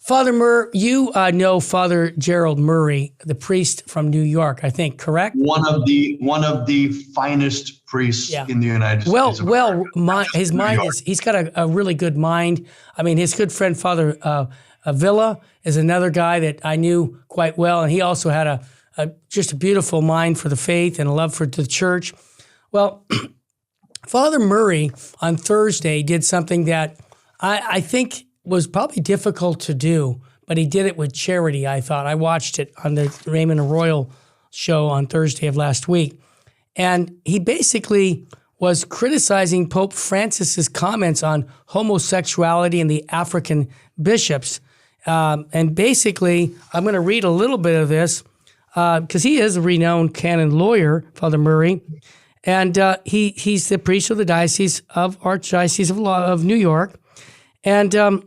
Father Murr, you know Father Gerald Murray, the priest from New York, I think, correct? One of the finest priests in the United States. His mind he's got a really good mind. I mean, his good friend, Father Villa, is another guy that I knew quite well, and he also had just a beautiful mind for the faith and a love for the church. Well, Father Murray on Thursday did something that I think was probably difficult to do, but he did it with charity, I thought. I watched it on the Raymond Arroyo show on Thursday of last week. And he basically was criticizing Pope Francis's comments on homosexuality and the African bishops. And basically, I'm going to read a little bit of this because he is a renowned canon lawyer, Father Murray. And he's the priest of the Archdiocese of New York. And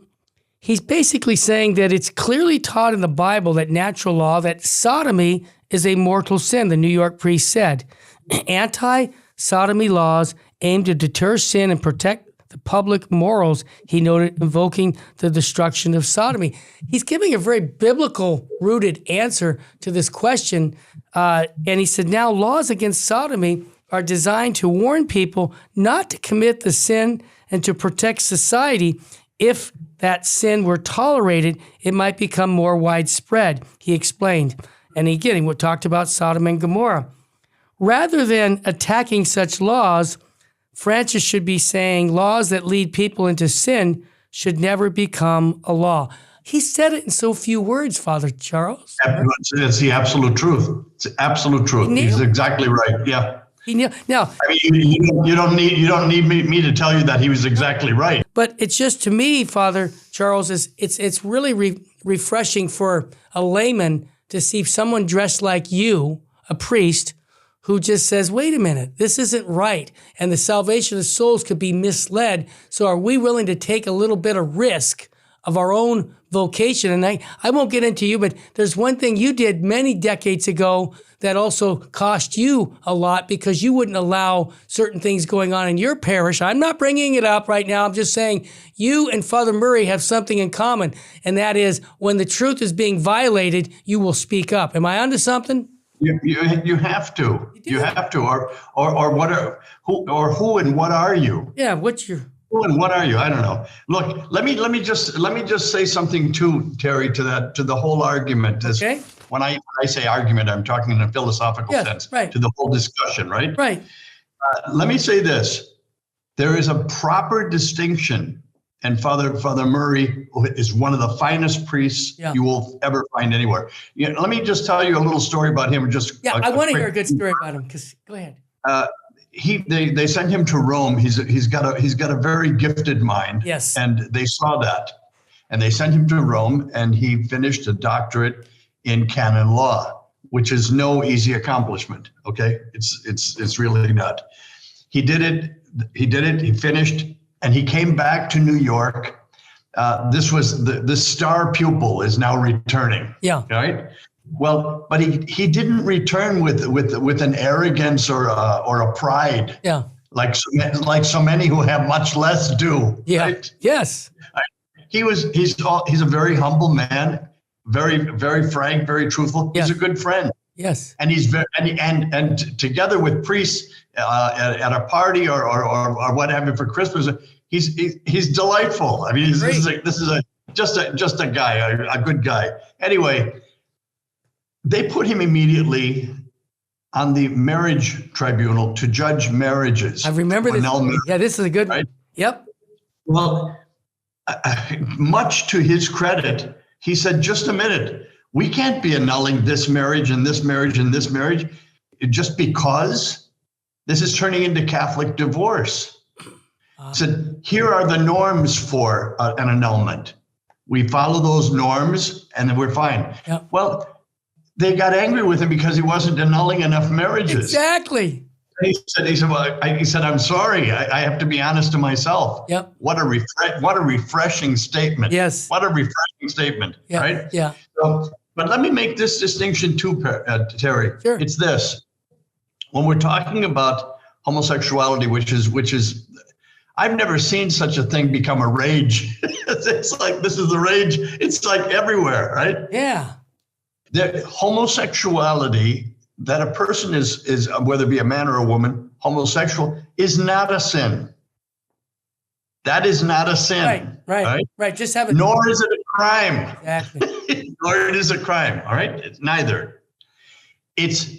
he's basically saying that it's clearly taught in the Bible that natural law, that sodomy is a mortal sin, the New York priest said. Anti-sodomy laws aim to deter sin and protect the public morals, he noted, invoking the destruction of sodomy. He's giving a very biblical-rooted answer to this question, and he said, now laws against sodomy are designed to warn people not to commit the sin and to protect society. If that sin were tolerated, it might become more widespread, he explained. And again, we talked about Sodom and Gomorrah. Rather than attacking such laws, Francis should be saying laws that lead people into sin should never become a law. He said it in so few words, Father Charles. It's the absolute truth. It's the absolute truth. He's exactly right. Yeah. Now, I mean, you don't need me to tell you that he was exactly right. But it's just, to me, Father Charles, it's really refreshing for a layman to see someone dressed like you, a priest, who just says, wait a minute, this isn't right. And the salvation of souls could be misled. So are we willing to take a little bit of risk of our own vocation? And I won't get into you, but there's one thing you did many decades ago that also cost you a lot because you wouldn't allow certain things going on in your parish. I'm not bringing it up right now. I'm just saying you and Father Murray have something in common, and that is when the truth is being violated, you will speak up. Am I onto something? You have to. You have to. Or what? Who and what are you? Yeah. What's your? Who and what are you? I don't know. Look, let me just say something too, Terry, to the whole argument. Okay. When I say argument, I'm talking in a philosophical sense. Right. To the whole discussion, right? Right. Let me say this: there is a proper distinction, and Father Murray is one of the finest priests you will ever find anywhere. Let me just tell you a little story about him. I want to hear a good story about him. Go ahead. They sent him to Rome. He's got a very gifted mind. Yes. And they saw that, and they sent him to Rome, and he finished a doctorate in canon law, which is no easy accomplishment. Okay, it's really not. He did it. He finished, and he came back to New York. This was the star pupil is now returning. Yeah. Right. Well, but he didn't return with an arrogance or a pride. Yeah. Like so many who have much less do. Yeah. Right? Yes. He's a very humble man, very, very frank, very truthful. Yes. He's a good friend. Yes. And he's very and together with priests at a party or what have you for Christmas, he's delightful. I mean, this is just a guy, a good guy. Anyway, they put him immediately on the marriage tribunal to judge marriages. I remember this. Yeah, this is a good one. Yep. Well, much to his credit, he said, just a minute, we can't be annulling this marriage and this marriage and this marriage just because this is turning into Catholic divorce. He said, here are the norms for an annulment. We follow those norms and then we're fine. Yep. Well, they got angry with him because he wasn't annulling enough marriages. Exactly. He said, I'm sorry. I have to be honest to myself. Yep. What a refreshing statement. Yes. What a refreshing statement. Yeah. Right. Yeah. So, but let me make this distinction too, Terry. Sure. It's this: when we're talking about homosexuality, which is, I've never seen such a thing become a rage. It's like, this is the rage. It's like everywhere, right? Yeah. The homosexuality, that a person is whether it be a man or a woman, homosexual, is not a sin. That is not a sin. Right. Just have it. Nor is it a crime. Exactly. Nor it is a crime. All right. It's neither. It's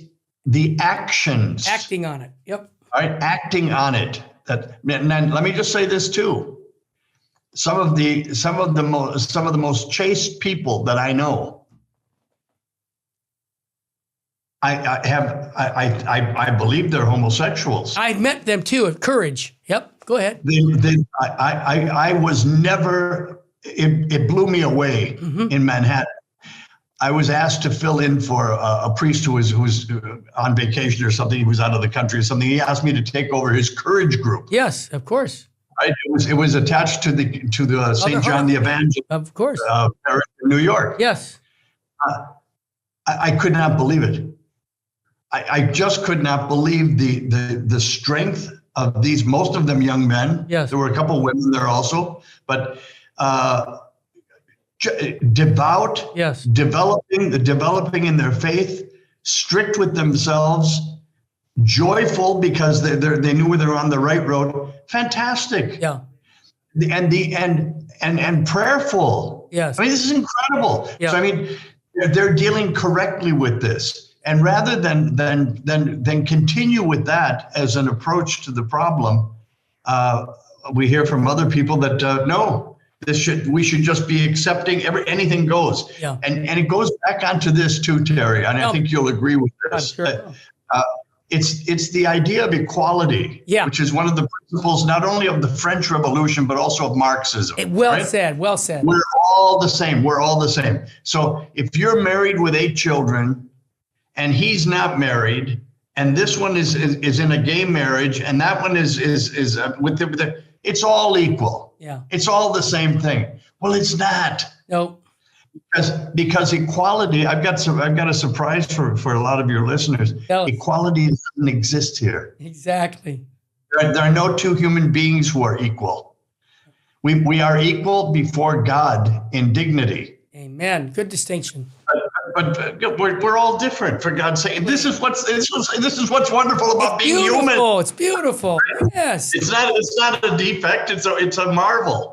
the actions. Acting on it. Yep. All right. Acting on it. And then let me just say this too. Some of the most chaste people that I know, I believe they're homosexuals. I've met them too at Courage. Yep. Go ahead. I was never. It blew me away in Manhattan. I was asked to fill in for a priest who was on vacation or something. He was out of the country or something. He asked me to take over his Courage group. Yes, of course. Right? It was attached to the St. John the Evangelist. Of course. Parish in New York. Yes. I could not believe it. I just could not believe the strength of these, most of them young men. Yes. There were a couple of women there also, but devout, yes, developing in their faith, strict with themselves, joyful because they knew they were on the right road. Fantastic. Yeah. And prayerful. Yes. I mean, this is incredible. Yeah. So I mean, they're dealing correctly with this. And rather than continue with that as an approach to the problem, we hear from other people that no, we should just be accepting anything goes. Yeah. And it goes back onto this too, Terry. And I think you'll agree with this. Sure. It's the idea of equality, which is one of the principles not only of the French Revolution but also of Marxism. Well said. We're all the same. We're all the same. So if you're married with 8 children, and he's not married, and this one is in a gay marriage, and that one is with the it's all equal. Yeah. It's all the same thing. Well, it's not. No. Because equality, I've got a surprise for a lot of your listeners. Equality doesn't exist here. Exactly. There are no two human beings who are equal. We are equal before God in dignity. Amen. Good distinction. But we're all different, for God's sake. This is what's wonderful about being human. It's beautiful. Yes. It's not a defect. It's a marvel.